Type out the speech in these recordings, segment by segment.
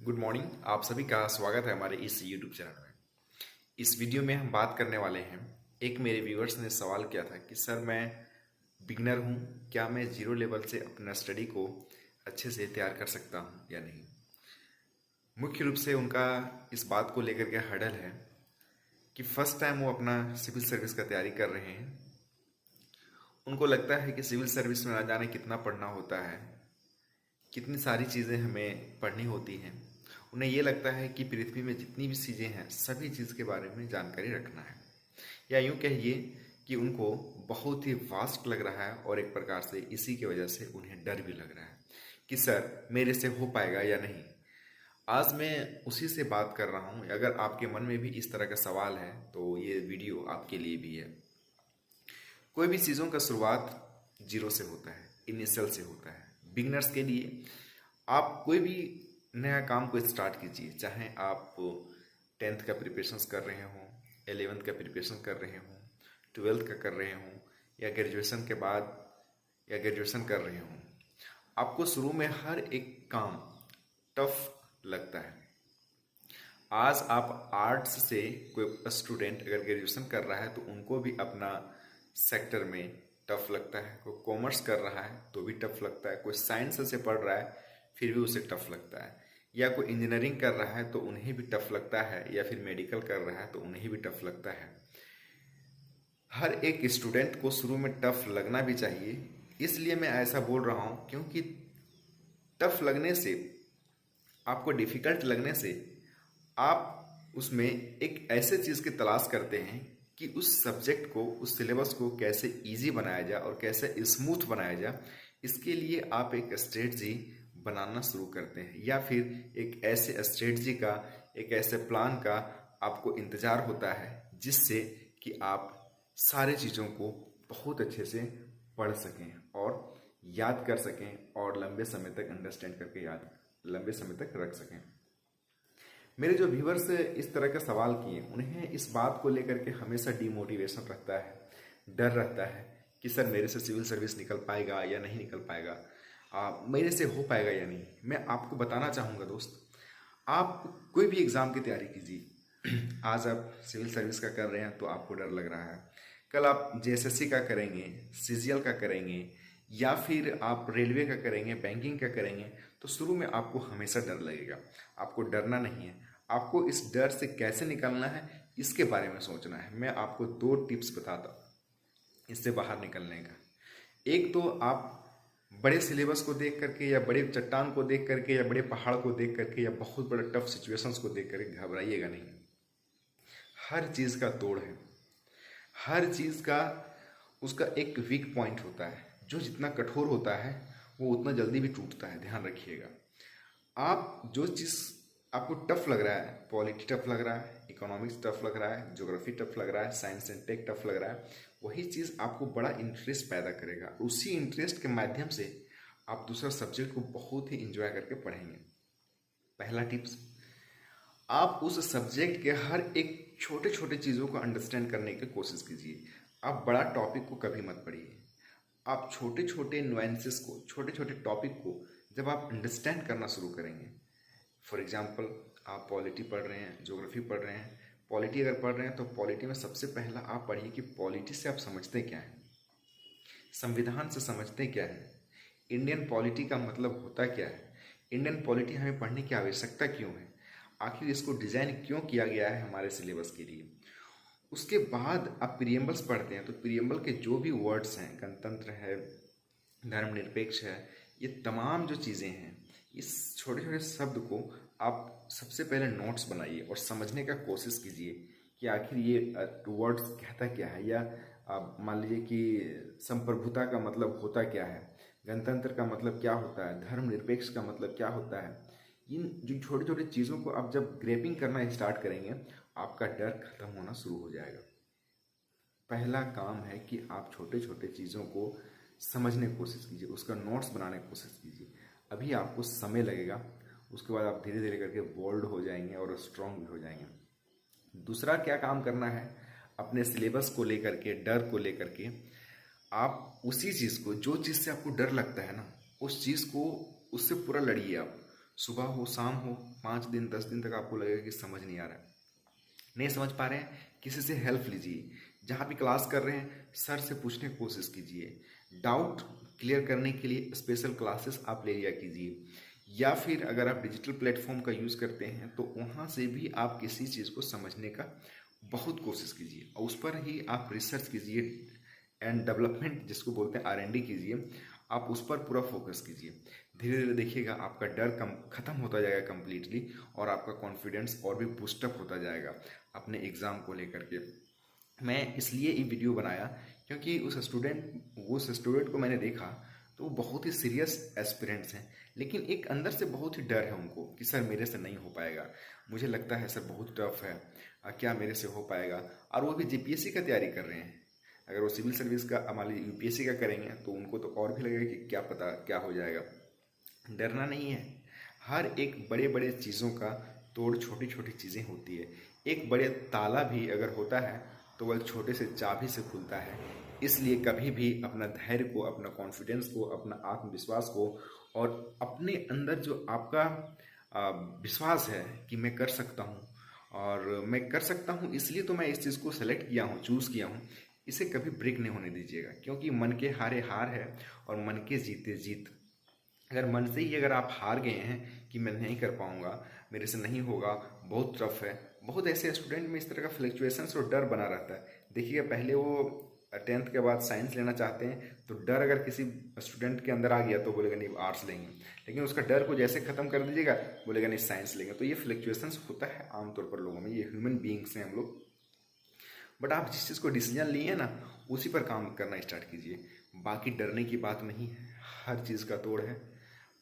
Good morning. आप सभी का स्वागत है हमारे इस यूट्यूब चैनल में। इस वीडियो में हम बात करने वाले हैं, एक मेरे व्यूअर्स ने सवाल किया था कि सर मैं बिगनर हूँ, क्या मैं जीरो लेवल से अपना स्टडी को अच्छे से तैयार कर सकता हूँ या नहीं। मुख्य रूप से उनका इस बात को लेकर के हर्डल है कि फर्स्ट टाइम वो अपना सिविल सर्विस का तैयारी कर रहे हैं। उनको लगता है कि सिविल सर्विस में ना जाने कितना पढ़ना होता है, कितनी सारी चीज़ें हमें पढ़नी होती हैं। उन्हें ये लगता है कि पृथ्वी में जितनी भी चीज़ें हैं सभी चीज़ के बारे में जानकारी रखना है, या यूँ कहिए कि उनको बहुत ही वास्ट लग रहा है और एक प्रकार से इसी की वजह से उन्हें डर भी लग रहा है कि सर मेरे से हो पाएगा या नहीं। आज मैं उसी से बात कर रहा हूँ। अगर आपके मन में भी इस तरह का सवाल है तो ये वीडियो आपके लिए भी है। कोई भी चीज़ों का शुरुआत जीरो से होता है, इनिशियल से होता है। बिगनर्स के लिए आप कोई भी नया काम को स्टार्ट कीजिए, चाहे आप 10th का प्रिपरेशंस कर रहे हों, 11th का प्रिपरेशन कर रहे हों, 12th का कर रहे हों, या ग्रेजुएशन के बाद या ग्रेजुएशन कर रहे हों। आपको शुरू में हर एक काम टफ लगता है। आज आप आर्ट्स से कोई स्टूडेंट अगर ग्रेजुएशन कर रहा है तो उनको भी अपना सेक्टर में टफ लगता है। कोई कॉमर्स कर रहा है तो भी टफ लगता है, कोई साइंस से पढ़ रहा है फिर भी उसे टफ लगता है, या कोई इंजीनियरिंग कर रहा है तो उन्हें भी टफ लगता है, या फिर मेडिकल कर रहा है तो उन्हें भी टफ लगता है। हर एक स्टूडेंट को शुरू में टफ लगना भी चाहिए। इसलिए मैं ऐसा बोल रहा हूँ क्योंकि टफ लगने से, आपको डिफ़िकल्ट लगने से आप उसमें एक ऐसे चीज़ की तलाश करते हैं कि उस सब्जेक्ट को, उस सिलेबस को कैसे इजी बनाया जाए और कैसे स्मूथ बनाया जाए। इसके लिए आप एक स्ट्रेटजी बनाना शुरू करते हैं, या फिर एक ऐसे स्ट्रेटजी का, एक ऐसे प्लान का आपको इंतज़ार होता है जिससे कि आप सारी चीज़ों को बहुत अच्छे से पढ़ सकें और याद कर सकें और लंबे समय तक अंडरस्टैंड करके याद लंबे समय तक रख सकें। मेरे जो व्यूवर्स इस तरह का सवाल किए, उन्हें इस बात को लेकर के हमेशा डिमोटिवेशन रहता है, डर रहता है कि सर मेरे से सिविल सर्विस निकल पाएगा या नहीं निकल पाएगा, मेरे से हो पाएगा या नहीं। मैं आपको बताना चाहूँगा दोस्त, आप कोई भी एग्ज़ाम की तैयारी कीजिए। आज आप सिविल सर्विस का कर रहे हैं तो आपको डर लग रहा है, कल आप जेएसएससी का करेंगे, सीजीएल का करेंगे, या फिर आप रेलवे का करेंगे, बैंकिंग का करेंगे, तो शुरू में आपको हमेशा डर लगेगा। आपको डरना नहीं है, आपको इस डर से कैसे निकलना है इसके बारे में सोचना है। मैं आपको 2 टिप्स बताता हूँ इससे बाहर निकलने का। एक तो आप बड़े सिलेबस को देख करके, या बड़े चट्टान को देख करके, या बड़े पहाड़ को देख करके, या बहुत बड़े टफ सिचुएशंस को देख करके घबराइएगा नहीं। हर चीज़ का तोड़ है, हर चीज़ का उसका एक वीक पॉइंट होता है। जो जितना कठोर होता है वो उतना जल्दी भी टूटता है, ध्यान रखिएगा। आप जो चीज़ आपको टफ लग रहा है, पॉलिटी टफ लग रहा है, इकोनॉमिक्स टफ लग रहा है, ज्योग्राफी टफ लग रहा है, साइंस एंड टेक टफ लग रहा है, वही चीज़ आपको बड़ा इंटरेस्ट पैदा करेगा। उसी इंटरेस्ट के माध्यम से आप दूसरा सब्जेक्ट को बहुत ही इंजॉय करके पढ़ेंगे। पहला टिप्स, आप उस सब्जेक्ट के हर एक छोटे छोटे चीज़ों को अंडरस्टैंड करने की कोशिश कीजिए। आप बड़ा टॉपिक को कभी मत पढ़िए। आप छोटे छोटे नुएंसेस को, छोटे छोटे टॉपिक को जब आप अंडरस्टैंड करना शुरू करेंगे, फॉर एग्जांपल आप पॉलिटी पढ़ रहे हैं, ज्योग्राफी पढ़ रहे हैं। पॉलिटी अगर पढ़ रहे हैं तो पॉलिटी में सबसे पहला आप पढ़िए कि पॉलिटी से आप समझते क्या हैं, संविधान से समझते क्या है, इंडियन पॉलिटी का मतलब होता क्या है, इंडियन पॉलिटी हमें पढ़ने की आवश्यकता क्यों है, आखिर इसको डिज़ाइन क्यों किया गया है हमारे सिलेबस के लिए। उसके बाद आप प्रियम्बल्स पढ़ते हैं तो प्रियम्बल के जो भी वर्ड्स हैं, गणतंत्र है, धर्मनिरपेक्ष है, ये तमाम जो चीज़ें हैं, इस छोटे छोटे शब्द को आप सबसे पहले नोट्स बनाइए और समझने का कोशिश कीजिए कि आखिर ये वर्ड्स कहता क्या है, या आप मान लीजिए कि संप्रभुता का मतलब होता क्या है, गणतंत्र का मतलब क्या होता है, धर्मनिरपेक्ष का मतलब क्या होता है। इन जो छोटे छोटे चीज़ों को आप जब ग्रेपिंग करना स्टार्ट करेंगे, आपका डर खत्म होना शुरू हो जाएगा। पहला काम है कि आप छोटे छोटे चीज़ों को समझने की कोशिश कीजिए, उसका नोट्स बनाने की कोशिश कीजिए। अभी आपको समय लगेगा, उसके बाद आप धीरे धीरे करके बोल्ड हो जाएंगे और स्ट्रांग भी हो जाएंगे। दूसरा क्या काम करना है, अपने सिलेबस को लेकर के, डर को लेकर के, आप उसी चीज़ को, जो चीज़ से आपको डर लगता है ना, उस चीज़ को, उससे पूरा लड़िए। आप सुबह हो शाम हो, 5 दिन 10 दिन तक आपको लगेगा कि समझ नहीं आ रहा है, नहीं समझ पा रहे हैं, किसी से हेल्प लीजिए। जहाँ भी क्लास कर रहे हैं सर से पूछने की कोशिश कीजिए। डाउट क्लियर करने के लिए स्पेशल क्लासेस आप ले लिया कीजिए, या फिर अगर आप डिजिटल प्लेटफॉर्म का यूज़ करते हैं तो वहाँ से भी आप किसी चीज़ को समझने का बहुत कोशिश कीजिए और उस पर ही आप रिसर्च कीजिए एंड डेवलपमेंट जिसको बोलते हैं R&D कीजिए। आप उस पर पूरा फोकस कीजिए। धीरे धीरे देखिएगा आपका डर कम खत्म होता जाएगा कम्प्लीटली, और आपका कॉन्फिडेंस और भी बूस्टअप होता जाएगा अपने एग्ज़ाम को लेकर के। मैं इसलिए ये वीडियो बनाया क्योंकि उस स्टूडेंट को मैंने देखा तो वो बहुत ही सीरियस एस्पिरेंट्स हैं, लेकिन एक अंदर से बहुत ही डर है उनको कि सर मेरे से नहीं हो पाएगा, मुझे लगता है सर बहुत टफ है, क्या मेरे से हो पाएगा। और वो भी जीपीएससी का तैयारी कर रहे हैं। अगर वो सिविल सर्विस का मान लीजिए यूपीएससी का करेंगे तो उनको तो और भी लगेगा कि क्या पता क्या हो जाएगा। डरना नहीं है। हर एक बड़े बड़े चीज़ों का तोड़ छोटी छोटी चीज़ें होती है। एक बड़े ताला भी अगर होता है तो वह एक छोटे से चाबी से खुलता है। इसलिए कभी भी अपना धैर्य को, अपना कॉन्फिडेंस को, अपना आत्मविश्वास को और अपने अंदर जो आपका विश्वास है कि मैं कर सकता हूँ और मैं कर सकता हूँ, इसलिए तो मैं इस चीज़ को सेलेक्ट किया हूँ, चूज़ किया हूँ, इसे कभी ब्रेक नहीं होने दीजिएगा। क्योंकि मन के हारे हार है और मन के जीते जीत। अगर मन से ही अगर आप हार गए हैं कि मैं नहीं कर पाऊंगा, मेरे से नहीं होगा, बहुत टफ है, बहुत ऐसे स्टूडेंट में इस तरह का फ्लक्चुएशंस और डर बना रहता है। देखिएगा पहले वो 10th के बाद साइंस लेना चाहते हैं तो डर अगर किसी स्टूडेंट के अंदर आ गया तो बोलेगा नहीं आर्ट्स लेंगे, लेकिन उसका डर को जैसे ख़त्म कर दीजिएगा बोलेगा नहीं साइंस लेंगे। तो ये फ्लक्चुएशंस होता है आमतौर पर लोगों में, ये ह्यूमन बींग्स हैं हम लोग। बट आप जिस चीज़ को डिसीजन लिए ना उसी पर काम करना स्टार्ट कीजिए। बाकी डरने की बात नहीं है, हर चीज़ का तोड़ है।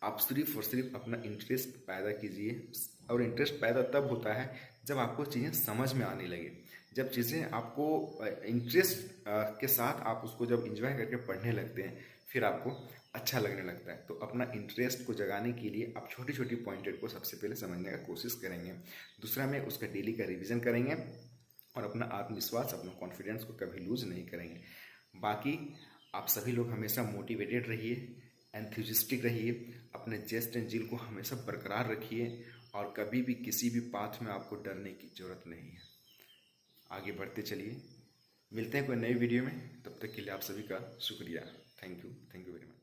आप सिर्फ और सिर्फ अपना इंटरेस्ट पैदा कीजिए, और इंटरेस्ट पैदा तब होता है जब आपको चीज़ें समझ में आने लगे। जब चीज़ें आपको इंटरेस्ट के साथ आप उसको जब इंजॉय करके पढ़ने लगते हैं फिर आपको अच्छा लगने लगता है। तो अपना इंटरेस्ट को जगाने के लिए आप छोटी छोटी पॉइंटेड को सबसे पहले समझने का कोशिश करेंगे। दूसरा में उसका डेली का रिवीजन करेंगे और अपना आत्मविश्वास, अपना कॉन्फिडेंस को कभी लूज नहीं करेंगे। बाकी आप सभी लोग हमेशा मोटिवेटेड रहिए, एंथुजिस्टिक रहिए, अपने जेस्ट एंड जिल को हमेशा बरकरार रखिए और कभी भी किसी भी पाथ में आपको डरने की ज़रूरत नहीं है। आगे बढ़ते चलिए, मिलते हैं कोई नई वीडियो में, तब तक के लिए आप सभी का शुक्रिया। Thank you very much.